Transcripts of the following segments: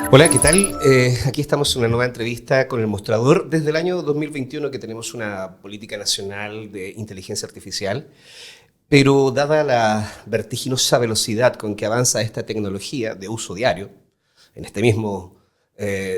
Hola, ¿qué tal? Aquí estamos en una nueva entrevista con El Mostrador. Desde el año 2021 que tenemos una política nacional de inteligencia artificial, pero dada la vertiginosa velocidad con que avanza esta tecnología de uso diario, en este mismo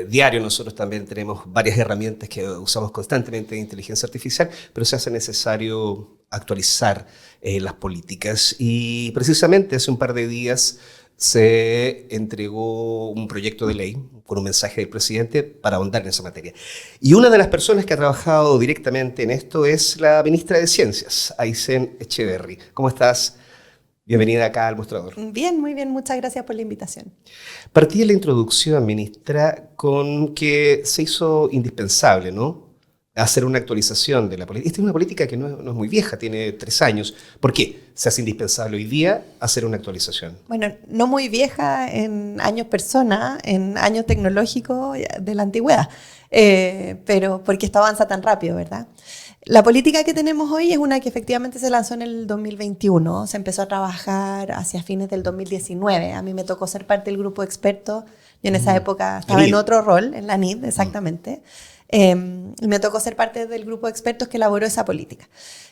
diario nosotros también tenemos varias herramientas que usamos constantemente de inteligencia artificial, pero se hace necesario actualizar las políticas. Y precisamente hace un par de días se entregó un proyecto de ley con un mensaje del presidente para ahondar en esa materia. Y una de las personas que ha trabajado directamente en esto es la ministra de Ciencias, Aysén Echeverry. ¿Cómo estás? Bienvenida acá al Mostrador. Bien, muy bien, muchas gracias por la invitación. Partí la introducción, ministra, con que se hizo indispensable, ¿no?, hacer una actualización de la política. Esta es una política que no es muy vieja, tiene 3 años. ¿Por qué se hace indispensable hoy día hacer una actualización? Bueno, no muy vieja en años persona, en años tecnológicos de la antigüedad, pero porque esto avanza tan rápido, ¿verdad? La política que tenemos hoy es una que efectivamente se lanzó en el 2021, se empezó a trabajar hacia fines del 2019. A mí me tocó ser parte del grupo de expertos. Yo en esa época estaba en otro rol, en la NID, exactamente. Y me tocó ser parte del grupo de expertos que elaboró esa política.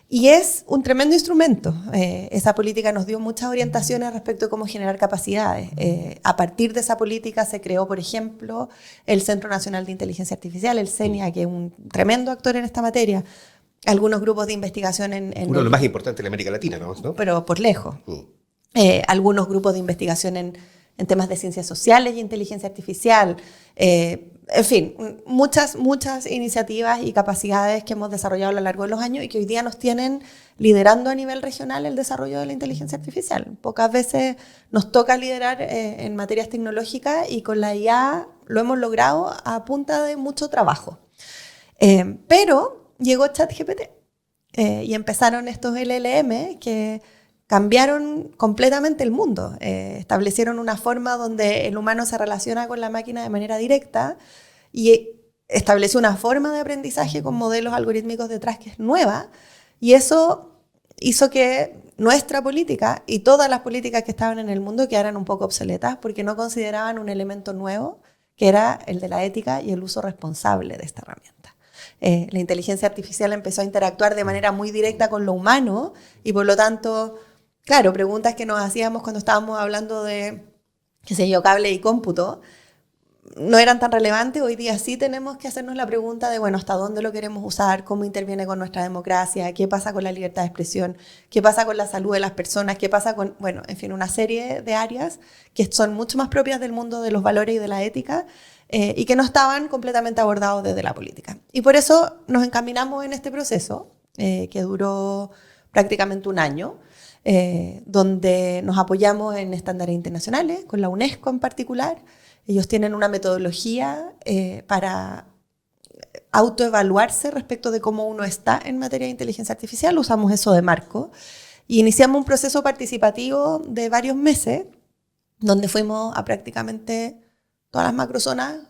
Y es un tremendo instrumento. Esa política nos dio muchas orientaciones respecto de cómo generar capacidades. A partir de esa política se creó, por ejemplo, el Centro Nacional de Inteligencia Artificial, el CENIA, que es un tremendo actor en esta materia. Algunos grupos de investigación uno de los más importantes de América Latina, ¿no? Pero por lejos. Algunos grupos de investigación en temas de ciencias sociales y inteligencia artificial. En fin, muchas iniciativas y capacidades que hemos desarrollado a lo largo de los años y que hoy día nos tienen liderando a nivel regional el desarrollo de la inteligencia artificial. Pocas veces nos toca liderar en materias tecnológicas y con la IA lo hemos logrado a punta de mucho trabajo. Pero llegó ChatGPT y empezaron estos LLM que cambiaron completamente el mundo. Establecieron una forma donde el humano se relaciona con la máquina de manera directa y estableció una forma de aprendizaje con modelos algorítmicos detrás que es nueva, y eso hizo que nuestra política y todas las políticas que estaban en el mundo quedaran un poco obsoletas porque no consideraban un elemento nuevo, que era el de la ética y el uso responsable de esta herramienta. La inteligencia artificial empezó a interactuar de manera muy directa con lo humano y por lo tanto, claro, preguntas que nos hacíamos cuando estábamos hablando de, qué sé yo, cable y cómputo, no eran tan relevantes. Hoy día sí tenemos que hacernos la pregunta de, bueno, ¿hasta dónde lo queremos usar? ¿Cómo interviene con nuestra democracia? ¿Qué pasa con la libertad de expresión? ¿Qué pasa con la salud de las personas? ¿Qué pasa con, bueno, en fin, una serie de áreas que son mucho más propias del mundo de los valores y de la ética y que no estaban completamente abordados desde la política? Y por eso nos encaminamos en este proceso que duró prácticamente un año, donde nos apoyamos en estándares internacionales, con la UNESCO en particular. Ellos tienen una metodología para autoevaluarse respecto de cómo uno está en materia de inteligencia artificial. Usamos eso de marco. Y iniciamos un proceso participativo de varios meses, donde fuimos a prácticamente todas las macrozonas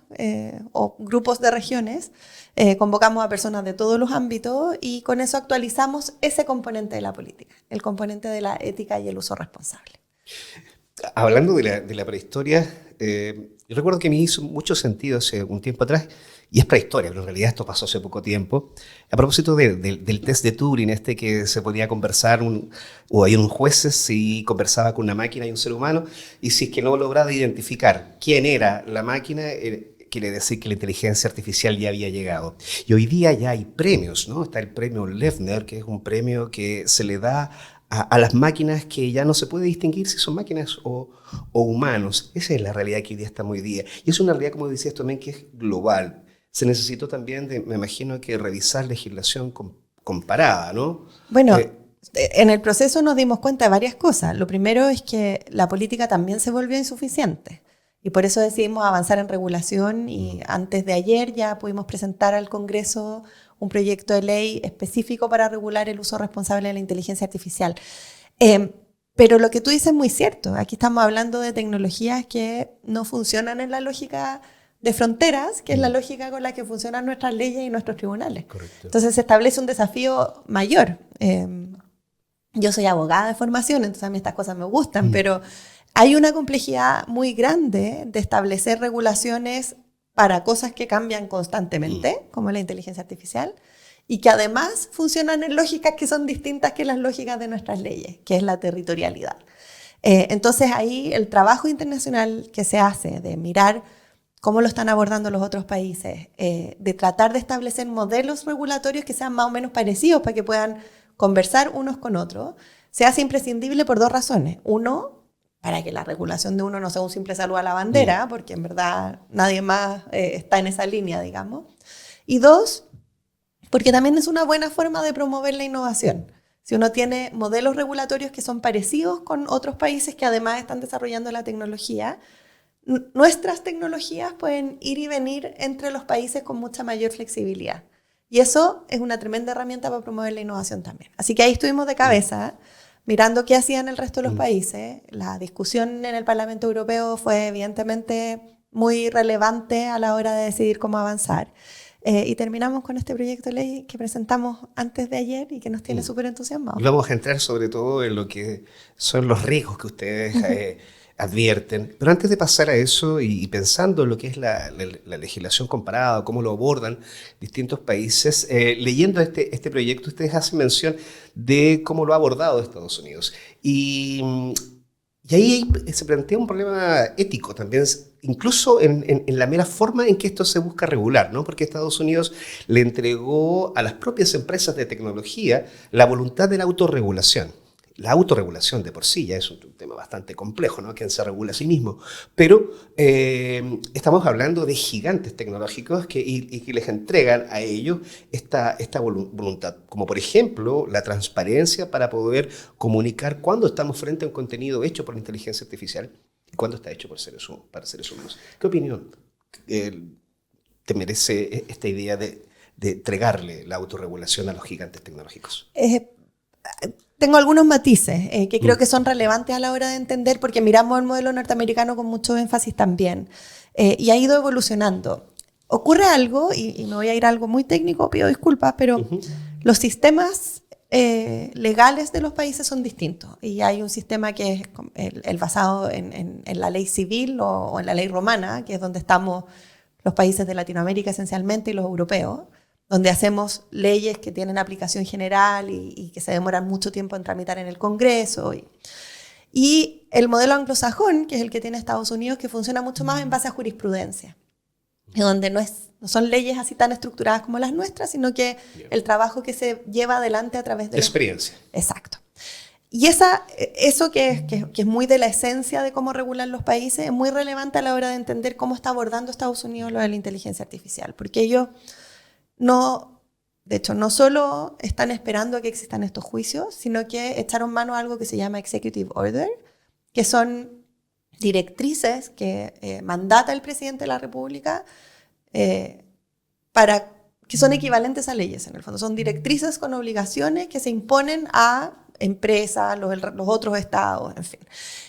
o grupos de regiones. Convocamos a personas de todos los ámbitos y con eso actualizamos ese componente de la política, el componente de la ética y el uso responsable. Hablando de la prehistoria, yo recuerdo que me hizo mucho sentido hace un tiempo atrás, y es prehistoria, pero en realidad esto pasó hace poco tiempo, a propósito del test de Turing, que se podía conversar, o hay un juez si conversaba con una máquina y un ser humano, y si es que no lograba identificar quién era la máquina, quiere decir que la inteligencia artificial ya había llegado. Y hoy día ya hay premios, ¿no? Está el premio Loebner, que es un premio que se le da a las máquinas que ya no se puede distinguir si son máquinas o humanos. Esa es la realidad que hoy día está muy día. Y es una realidad, como decías también, que es global. Se necesitó también, me imagino, que revisar legislación comparada, ¿no? Bueno, en el proceso nos dimos cuenta de varias cosas. Lo primero es que la política también se volvió insuficiente. Y por eso decidimos avanzar en regulación y antes de ayer ya pudimos presentar al Congreso un proyecto de ley específico para regular el uso responsable de la inteligencia artificial. Pero lo que tú dices es muy cierto. Aquí estamos hablando de tecnologías que no funcionan en la lógica de fronteras, que es la lógica con la que funcionan nuestras leyes y nuestros tribunales. Correcto. Entonces se establece un desafío mayor. Yo soy abogada de formación, entonces a mí estas cosas me gustan, pero hay una complejidad muy grande de establecer regulaciones para cosas que cambian constantemente, como la inteligencia artificial, y que además funcionan en lógicas que son distintas que las lógicas de nuestras leyes, que es la territorialidad. Entonces ahí el trabajo internacional que se hace de mirar cómo lo están abordando los otros países, de tratar de establecer modelos regulatorios que sean más o menos parecidos para que puedan conversar unos con otros, se hace imprescindible por dos razones. Uno, para que la regulación de uno no sea un simple saludo a la bandera, porque en verdad nadie más está en esa línea, digamos. Y dos, porque también es una buena forma de promover la innovación. Si uno tiene modelos regulatorios que son parecidos con otros países que además están desarrollando la tecnología, nuestras tecnologías pueden ir y venir entre los países con mucha mayor flexibilidad. Y eso es una tremenda herramienta para promover la innovación también. Así que ahí estuvimos de cabeza, mirando qué hacían el resto de los países. La discusión en el Parlamento Europeo fue evidentemente muy relevante a la hora de decidir cómo avanzar. Y terminamos con este proyecto de ley que presentamos antes de ayer y que nos tiene súper entusiasmados. Vamos a entrar sobre todo en lo que son los riesgos que ustedes advierten. Pero antes de pasar a eso y pensando en lo que es la legislación comparada, cómo lo abordan distintos países, leyendo este proyecto, ustedes hacen mención de cómo lo ha abordado Estados Unidos. Y ahí se plantea un problema ético también, incluso en la mera forma en que esto se busca regular, ¿no? Porque Estados Unidos le entregó a las propias empresas de tecnología la voluntad de la autorregulación. La autorregulación de por sí ya es un tema bastante complejo, ¿no? Quien se regula a sí mismo. Pero estamos hablando de gigantes tecnológicos y que les entregan a ellos esta voluntad. Como por ejemplo, la transparencia para poder comunicar cuándo estamos frente a un contenido hecho por la inteligencia artificial y cuándo está hecho para seres humanos. ¿Qué opinión te merece esta idea de entregarle la autorregulación a los gigantes tecnológicos? Tengo algunos matices que creo que son relevantes a la hora de entender, porque miramos el modelo norteamericano con mucho énfasis también, y ha ido evolucionando. Ocurre algo, y me voy a ir a algo muy técnico, pido disculpas, pero los sistemas legales de los países son distintos, y hay un sistema que es el basado en la ley civil o en la ley romana, que es donde estamos los países de Latinoamérica esencialmente y los europeos, donde hacemos leyes que tienen aplicación general y que se demoran mucho tiempo en tramitar en el Congreso. Y el modelo anglosajón, que es el que tiene Estados Unidos, que funciona mucho más en base a jurisprudencia, donde no son leyes así tan estructuradas como las nuestras, sino que el trabajo que se lleva adelante a través de experiencia. Exacto. Y eso que es muy de la esencia de cómo regulan los países es muy relevante a la hora de entender cómo está abordando Estados Unidos lo de la inteligencia artificial, porque ellos de hecho, no solo están esperando a que existan estos juicios, sino que echaron mano a algo que se llama Executive Order, que son directrices que mandata el presidente de la República que son equivalentes a leyes, en el fondo. Son directrices con obligaciones que se imponen a empresas, los otros estados, en fin.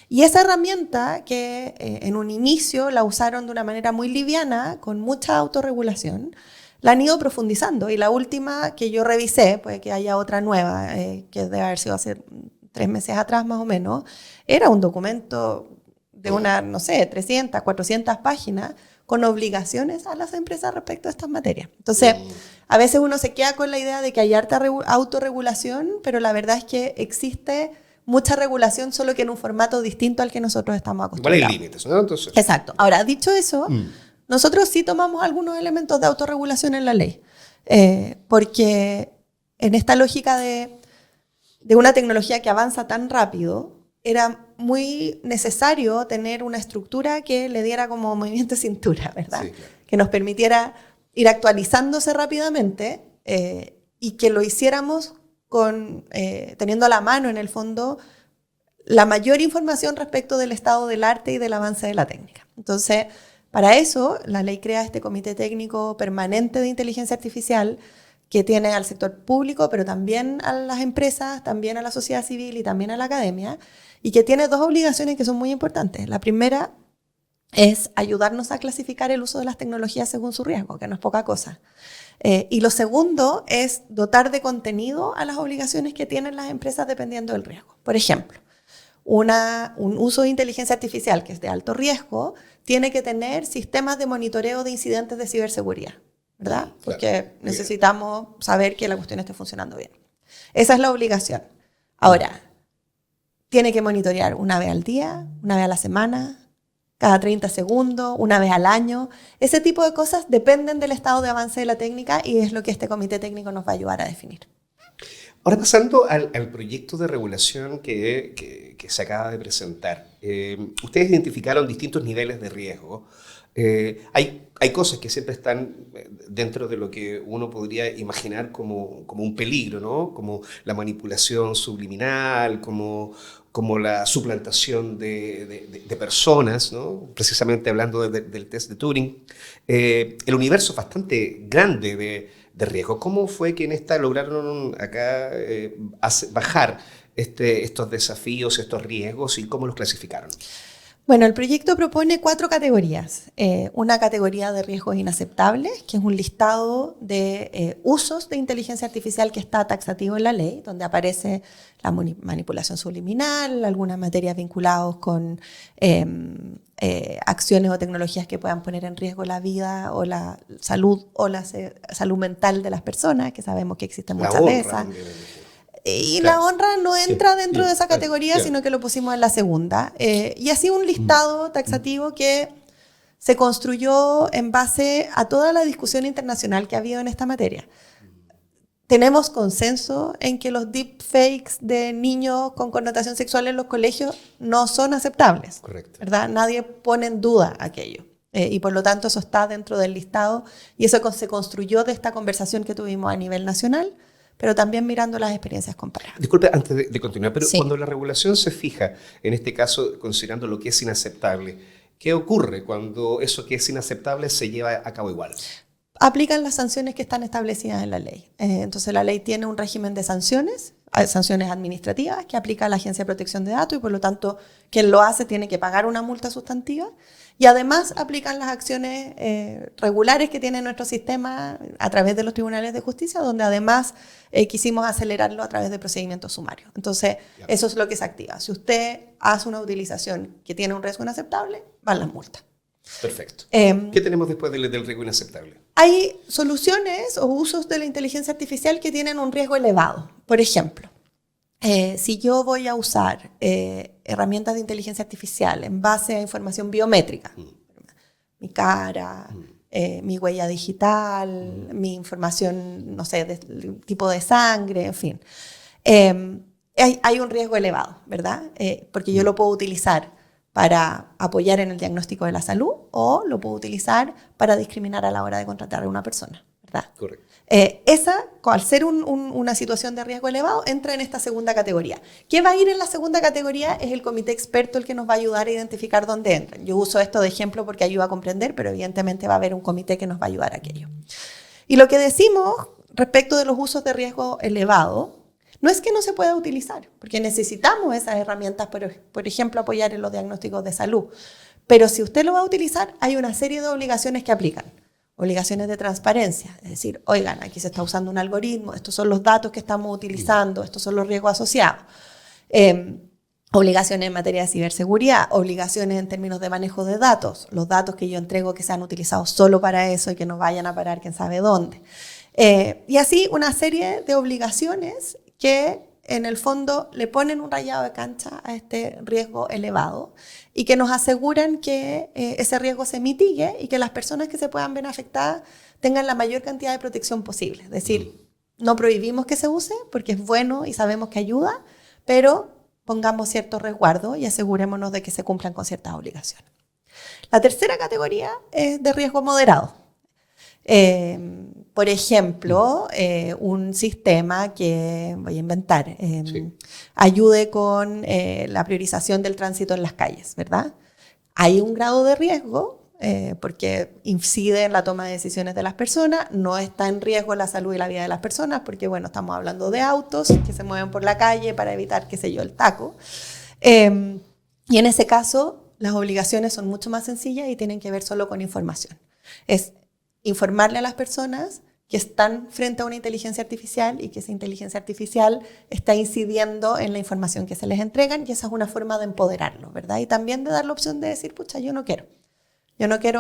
Y esa herramienta que en un inicio la usaron de una manera muy liviana, con mucha autorregulación, la han ido profundizando, y la última que yo revisé, puede que haya otra nueva, que debe haber sido hace 3 meses atrás más o menos, era un documento de 300, 400 páginas, con obligaciones a las empresas respecto a estas materias. Entonces, a veces uno se queda con la idea de que hay harta autorregulación, pero la verdad es que existe mucha regulación, solo que en un formato distinto al que nosotros estamos acostumbrados. Igual hay límites, ¿no? Entonces... Exacto. Ahora, dicho eso... Nosotros sí tomamos algunos elementos de autorregulación en la ley, porque en esta lógica de una tecnología que avanza tan rápido, era muy necesario tener una estructura que le diera como movimiento de cintura, ¿verdad? Sí, claro. Que nos permitiera ir actualizándose rápidamente y que lo hiciéramos teniendo a la mano, en el fondo, la mayor información respecto del estado del arte y del avance de la técnica. Entonces, para eso, la ley crea este comité técnico permanente de inteligencia artificial que tiene al sector público, pero también a las empresas, también a la sociedad civil y también a la academia, y que tiene 2 obligaciones que son muy importantes. La primera es ayudarnos a clasificar el uso de las tecnologías según su riesgo, que no es poca cosa. Y lo segundo es dotar de contenido a las obligaciones que tienen las empresas dependiendo del riesgo. Por ejemplo, un uso de inteligencia artificial que es de alto riesgo, tiene que tener sistemas de monitoreo de incidentes de ciberseguridad, ¿verdad? Porque necesitamos saber que la cuestión esté funcionando bien. Esa es la obligación. Ahora, tiene que monitorear una vez al día, una vez a la semana, cada 30 segundos, una vez al año. Ese tipo de cosas dependen del estado de avance de la técnica y es lo que este comité técnico nos va a ayudar a definir. Ahora pasando al proyecto de regulación que se acaba de presentar. Ustedes identificaron distintos niveles de riesgo. Hay cosas que siempre están dentro de lo que uno podría imaginar como un peligro, ¿no? Como la manipulación subliminal, como la suplantación de personas, ¿no? Precisamente hablando del test de Turing. El universo es bastante grande de riesgo. ¿Cómo fue que en esta lograron acá bajar estos desafíos, estos riesgos y cómo los clasificaron? Bueno, el proyecto propone 4 categorías. Una categoría de riesgos inaceptables, que es un listado de usos de inteligencia artificial que está taxativo en la ley, donde aparece la manipulación subliminal, algunas materias vinculadas con acciones o tecnologías que puedan poner en riesgo la vida o la salud salud mental de las personas, que sabemos que existen muchas de esas. Y claro, la honra no entra dentro de esa categoría, sino que lo pusimos en la segunda. Y así un listado taxativo que se construyó en base a toda la discusión internacional que ha habido en esta materia. Tenemos consenso en que los deepfakes de niños con connotación sexual en los colegios no son aceptables. Correcto. ¿Verdad? Nadie pone en duda aquello. Y por lo tanto eso está dentro del listado y eso se construyó de esta conversación que tuvimos a nivel nacional, pero también mirando las experiencias comparadas. Disculpe, antes de continuar, pero cuando la regulación se fija, en este caso, considerando lo que es inaceptable, ¿qué ocurre cuando eso que es inaceptable se lleva a cabo igual? Aplican las sanciones que están establecidas en la ley. Entonces la ley tiene un régimen de sanciones administrativas que aplica la Agencia de Protección de Datos y por lo tanto quien lo hace tiene que pagar una multa sustantiva. Y además aplican las acciones regulares que tiene nuestro sistema a través de los tribunales de justicia, donde además quisimos acelerarlo a través de procedimientos sumarios. Entonces, eso es lo que se activa. Si usted hace una utilización que tiene un riesgo inaceptable, van las multas. Perfecto. ¿Qué tenemos después del riesgo inaceptable? Hay soluciones o usos de la inteligencia artificial que tienen un riesgo elevado. Por ejemplo, si yo voy a usar herramientas de inteligencia artificial en base a información biométrica, mi cara, mi huella digital, mi información, no sé, del tipo de sangre, en fin, hay un riesgo elevado, ¿verdad? Porque yo lo puedo utilizar para apoyar en el diagnóstico de la salud o lo puedo utilizar para discriminar a la hora de contratar a una persona, ¿verdad? Correcto. Esa, al ser una situación de riesgo elevado, entra en esta segunda categoría. ¿Qué va a ir en la segunda categoría? Es el comité experto el que nos va a ayudar a identificar dónde entran. Yo uso esto de ejemplo porque ayuda a comprender, pero evidentemente va a haber un comité que nos va a ayudar a aquello. Y lo que decimos respecto de los usos de riesgo elevado no es que no se pueda utilizar, porque necesitamos esas herramientas, por ejemplo, apoyar en los diagnósticos de salud. Pero si usted lo va a utilizar, hay una serie de obligaciones que aplican. Obligaciones de transparencia, es decir, oigan, aquí se está usando un algoritmo, estos son los datos que estamos utilizando, estos son los riesgos asociados. Obligaciones en materia de ciberseguridad, obligaciones en términos de manejo de datos, los datos que yo entrego que sean utilizados solo para eso y que no vayan a parar quién sabe dónde. Y así una serie de obligaciones que en el fondo le ponen un rayado de cancha a este riesgo elevado y que nos aseguran que ese riesgo se mitigue y que las personas que se puedan ver afectadas tengan la mayor cantidad de protección posible. Es decir, no prohibimos que se use porque es bueno y sabemos que ayuda, pero pongamos cierto resguardo y asegurémonos de que se cumplan con ciertas obligaciones. La tercera categoría es de riesgo moderado. Por ejemplo, un sistema que voy a inventar, ayude con la priorización del tránsito en las calles, ¿verdad? Hay un grado de riesgo porque incide en la toma de decisiones de las personas, no está en riesgo la salud y la vida de las personas porque, bueno, estamos hablando de autos que se mueven por la calle para evitar, qué sé yo, el taco. Y en ese caso, las obligaciones son mucho más sencillas y tienen que ver solo con información. Es informarle a las personas que están frente a una inteligencia artificial y que esa inteligencia artificial está incidiendo en la información que se les entregan, y esa es una forma de empoderarlos, ¿verdad? Y también de dar la opción de decir, pucha, yo no quiero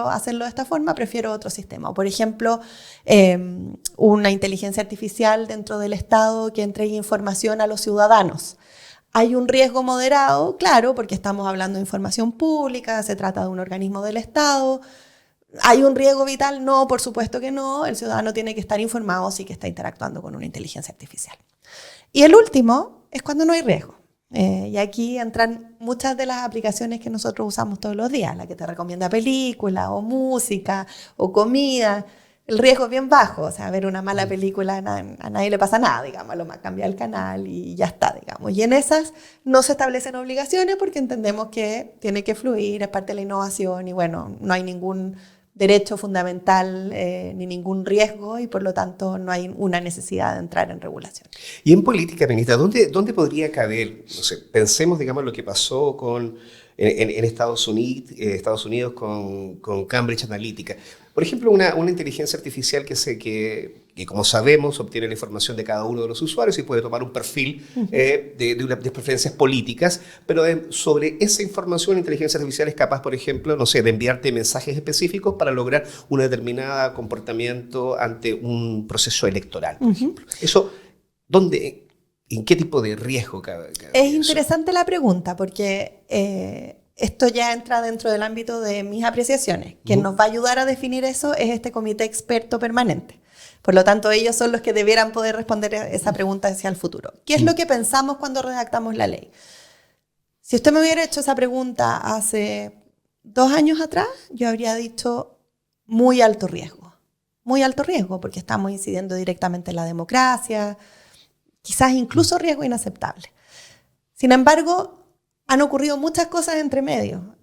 hacerlo de esta forma, prefiero otro sistema. O, por ejemplo, una inteligencia artificial dentro del Estado que entregue información a los ciudadanos. Hay un riesgo moderado, claro, porque estamos hablando de información pública, se trata de un organismo del Estado. ¿Hay un riesgo vital? No, por supuesto que no. El ciudadano tiene que estar informado si que está interactuando con una inteligencia artificial. Y el último es cuando no hay riesgo. Y aquí entran muchas de las aplicaciones que nosotros usamos todos los días, la que te recomienda películas o música o comida. El riesgo es bien bajo, o sea, ver una mala película a nadie le pasa nada, digamos, lo más cambia el canal y ya está, digamos. Y en esas no se establecen obligaciones porque entendemos que tiene que fluir, es parte de la innovación y bueno, no hay ningún derecho fundamental ni ningún riesgo y por lo tanto no hay una necesidad de entrar en regulación. Y en política, ministra, ¿dónde podría caber, no sé, pensemos, digamos, lo que pasó en Estados Unidos con Cambridge Analytica? Por ejemplo, una inteligencia artificial que, como sabemos, obtiene la información de cada uno de los usuarios y puede tomar un perfil de preferencias políticas, pero sobre esa información, la inteligencia artificial es capaz, por ejemplo, no sé, de enviarte mensajes específicos para lograr un determinado comportamiento ante un proceso electoral, por ejemplo. Eso, ¿dónde, en qué tipo de riesgo cabe Es eso? interesante la pregunta porque esto ya entra dentro del ámbito de mis apreciaciones. Quien nos va a ayudar a definir eso es este comité experto permanente. Por lo tanto, ellos son los que debieran poder responder esa pregunta hacia el futuro. ¿Qué es lo que pensamos cuando redactamos la ley? Si usted me hubiera hecho esa pregunta hace 2 años atrás, yo habría dicho muy alto riesgo. Muy alto riesgo porque estamos incidiendo directamente en la democracia, quizás incluso riesgo inaceptable. Sin embargo, han ocurrido muchas cosas entre medio.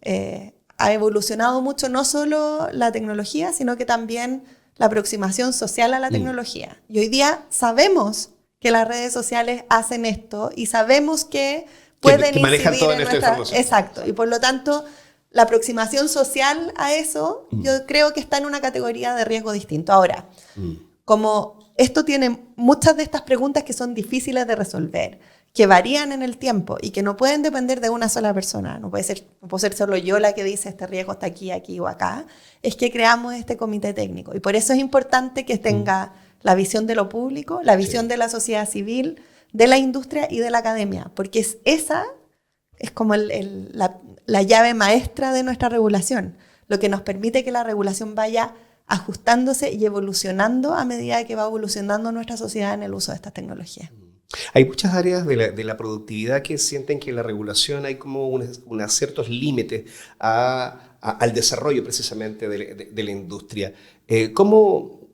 Ha evolucionado mucho no solo la tecnología, sino que también la aproximación social a la tecnología. Y hoy día sabemos que las redes sociales hacen esto y sabemos que pueden que manejan incidir toda en nuestra información. Exacto. Y por lo tanto, la aproximación social a eso, yo creo que está en una categoría de riesgo distinto. Ahora, como esto tiene muchas de estas preguntas que son difíciles de resolver, que varían en el tiempo y que no pueden depender de una sola persona, no puedo ser solo yo la que dice este riesgo está aquí, aquí o acá, es que creamos este comité técnico. Y por eso es importante que tenga la visión de lo público, la visión de la sociedad civil, de la industria y de la academia, porque esa es como la llave maestra de nuestra regulación, lo que nos permite que la regulación vaya ajustándose y evolucionando a medida que va evolucionando nuestra sociedad en el uso de estas tecnologías. Hay muchas áreas de la productividad que sienten que en la regulación hay como unos ciertos límites al desarrollo precisamente de la industria. ¿Cómo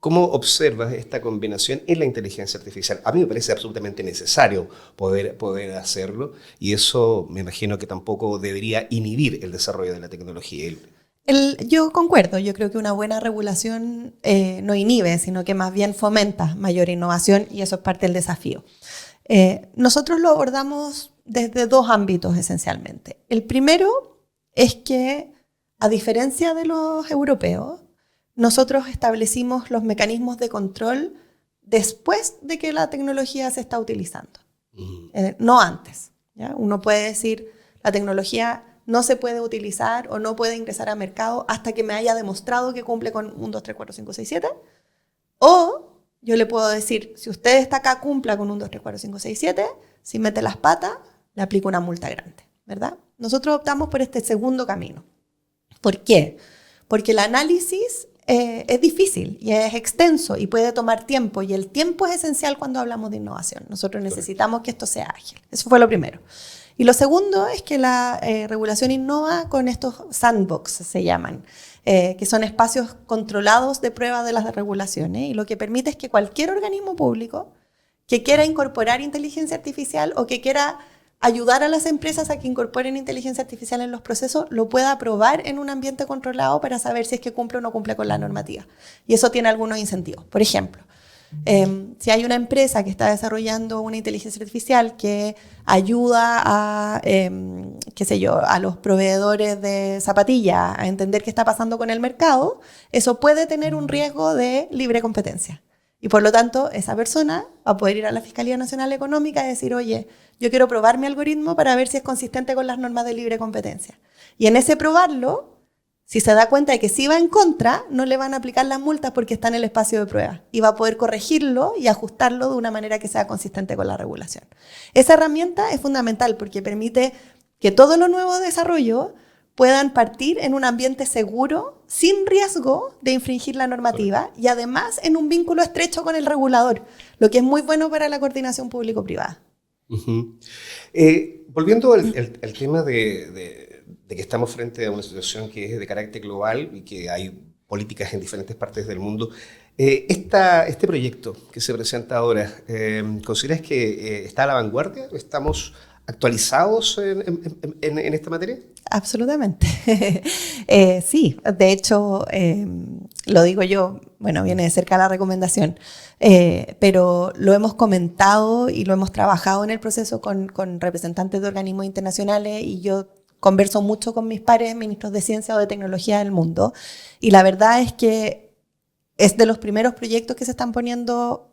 observas esta combinación en la inteligencia artificial? A mí me parece absolutamente necesario poder hacerlo y eso me imagino que tampoco debería inhibir el desarrollo de la tecnología. Yo concuerdo, yo creo que una buena regulación no inhibe, sino que más bien fomenta mayor innovación y eso es parte del desafío. Nosotros lo abordamos desde 2 ámbitos esencialmente. El primero es que, a diferencia de los europeos, nosotros establecimos los mecanismos de control después de que la tecnología se está utilizando, no antes, ¿ya? Uno puede decir, la tecnología no se puede utilizar o no puede ingresar al mercado hasta que me haya demostrado que cumple con 1, 2, 3, 4, 5, 6, 7. O yo le puedo decir, si usted está acá, cumpla con 1, 2, 3, 4, 5, 6, 7. Si mete las patas, le aplico una multa grande, ¿verdad? Nosotros optamos por este segundo camino. ¿Por qué? Porque el análisis es difícil y es extenso y puede tomar tiempo. Y el tiempo es esencial cuando hablamos de innovación. Nosotros necesitamos que esto sea ágil. Eso fue lo primero. Y lo segundo es que la regulación innova con estos sandbox, se llaman, que son espacios controlados de prueba de las regulaciones. Y lo que permite es que cualquier organismo público que quiera incorporar inteligencia artificial o que quiera ayudar a las empresas a que incorporen inteligencia artificial en los procesos, lo pueda aprobar en un ambiente controlado para saber si es que cumple o no cumple con la normativa. Y eso tiene algunos incentivos. Por ejemplo, Si hay una empresa que está desarrollando una inteligencia artificial que ayuda a, qué sé yo, a los proveedores de zapatillas a entender qué está pasando con el mercado, eso puede tener un riesgo de libre competencia. Y por lo tanto, esa persona va a poder ir a la Fiscalía Nacional Económica y decir, oye, yo quiero probar mi algoritmo para ver si es consistente con las normas de libre competencia. Y en ese probarlo, si se da cuenta de que sí va en contra, no le van a aplicar las multas porque está en el espacio de prueba. Y va a poder corregirlo y ajustarlo de una manera que sea consistente con la regulación. Esa herramienta es fundamental porque permite que todos los nuevos desarrollos puedan partir en un ambiente seguro, sin riesgo de infringir la normativa y además en un vínculo estrecho con el regulador, lo que es muy bueno para la coordinación público-privada. Uh-huh. Volviendo al tema de que estamos frente a una situación que es de carácter global y que hay políticas en diferentes partes del mundo, este proyecto que se presenta ahora, ¿consideras que está a la vanguardia? ¿Estamos actualizados en esta materia? Absolutamente. Sí, de hecho, lo digo yo, bueno, viene de cerca la recomendación, pero lo hemos comentado y lo hemos trabajado en el proceso con representantes de organismos internacionales y yo converso mucho con mis pares, ministros de ciencia o de tecnología del mundo, y la verdad es que es de los primeros proyectos que se están poniendo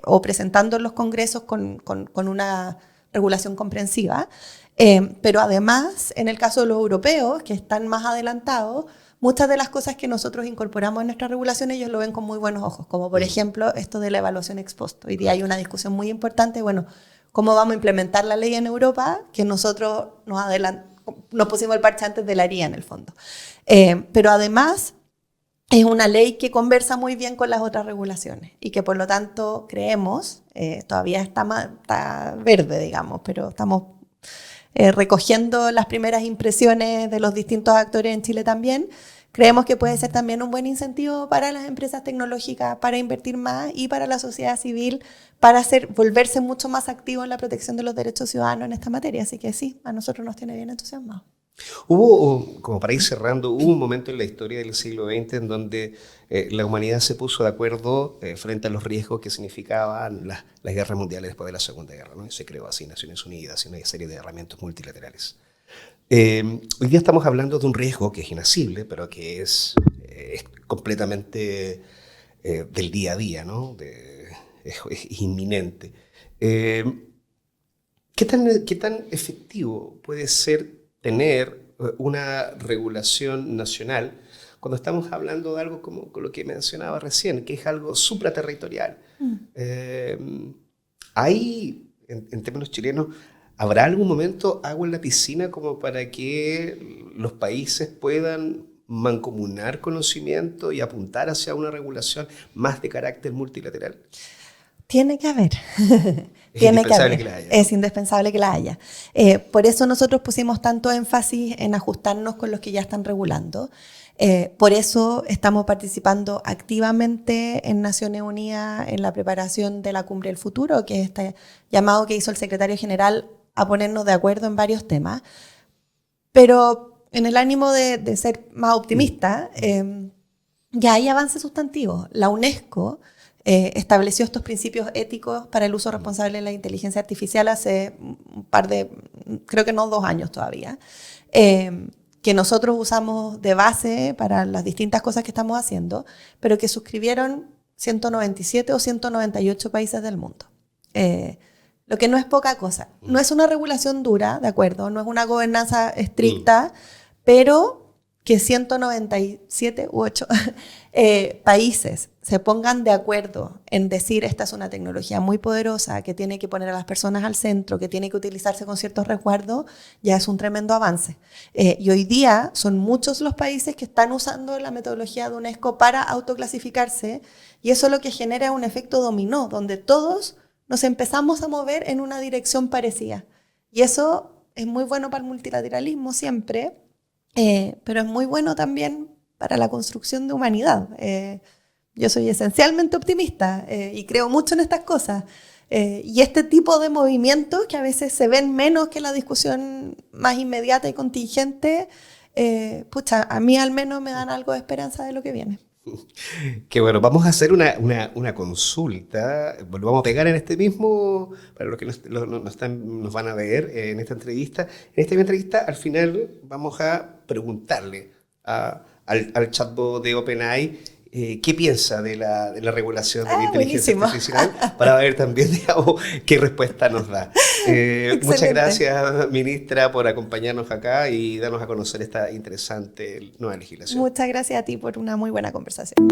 o presentando en los congresos con una regulación comprensiva. Pero además, en el caso de los europeos, que están más adelantados, muchas de las cosas que nosotros incorporamos en nuestra regulación, ellos lo ven con muy buenos ojos, como por ejemplo esto de la evaluación ex post. Hoy día hay una discusión muy importante, bueno, ¿cómo vamos a implementar la ley en Europa? Que nosotros nos pusimos el parche antes de la haría en el fondo. Pero además es una ley que conversa muy bien con las otras regulaciones y que por lo tanto creemos, todavía está verde, digamos, pero estamos recogiendo las primeras impresiones de los distintos actores en Chile también. Creemos que puede ser también un buen incentivo para las empresas tecnológicas para invertir más y para la sociedad civil para volverse mucho más activo en la protección de los derechos ciudadanos en esta materia. Así que sí, a nosotros nos tiene bien entusiasmados. Como para ir cerrando, hubo un momento en la historia del siglo XX en donde la humanidad se puso de acuerdo frente a los riesgos que significaban las guerras mundiales después de la Segunda Guerra, ¿no? Y se creó así Naciones Unidas y una serie de herramientas multilaterales. Hoy día estamos hablando de un riesgo que es inasible, pero que es completamente del día a día, ¿no? Es inminente. ¿Qué tan efectivo puede ser tener una regulación nacional cuando estamos hablando de algo como lo que mencionaba recién, que es algo supraterritorial? ¿Hay, en términos chilenos, habrá algún momento agua en la piscina como para que los países puedan mancomunar conocimiento y apuntar hacia una regulación más de carácter multilateral? Tiene que haber. Es indispensable que la haya. Es indispensable que la haya. Por eso nosotros pusimos tanto énfasis en ajustarnos con los que ya están regulando. Por eso estamos participando activamente en Naciones Unidas en la preparación de la Cumbre del Futuro, que es este llamado que hizo el secretario general a ponernos de acuerdo en varios temas. Pero en el ánimo de ser más optimista, ya hay avances sustantivos. La UNESCO estableció estos principios éticos para el uso responsable de la inteligencia artificial hace un par de, creo que no 2 años todavía, que nosotros usamos de base para las distintas cosas que estamos haciendo, pero que suscribieron 197 o 198 países del mundo. Lo que no es poca cosa. No es una regulación dura, ¿de acuerdo? No es una gobernanza estricta, pero que 197 u 8 países se pongan de acuerdo en decir esta es una tecnología muy poderosa, que tiene que poner a las personas al centro, que tiene que utilizarse con ciertos resguardos, ya es un tremendo avance. Y hoy día son muchos los países que están usando la metodología de UNESCO para autoclasificarse, y eso lo que genera un efecto dominó, donde todos nos empezamos a mover en una dirección parecida. Y eso es muy bueno para el multilateralismo siempre, pero es muy bueno también para la construcción de humanidad. Yo soy esencialmente optimista y creo mucho en estas cosas. Y este tipo de movimientos que a veces se ven menos que la discusión más inmediata y contingente, a mí al menos me dan algo de esperanza de lo que viene. Que bueno, vamos a hacer una consulta, lo vamos a pegar en este mismo, para los que nos van a ver en esta entrevista. En esta misma entrevista, al final, vamos a preguntarle al chatbot de OpenAI qué piensa de la regulación de la inteligencia Buenísimo. artificial, para ver también, digamos, qué respuesta nos da. Muchas gracias, ministra, por acompañarnos acá y darnos a conocer esta interesante nueva legislación. Muchas gracias a ti por una muy buena conversación.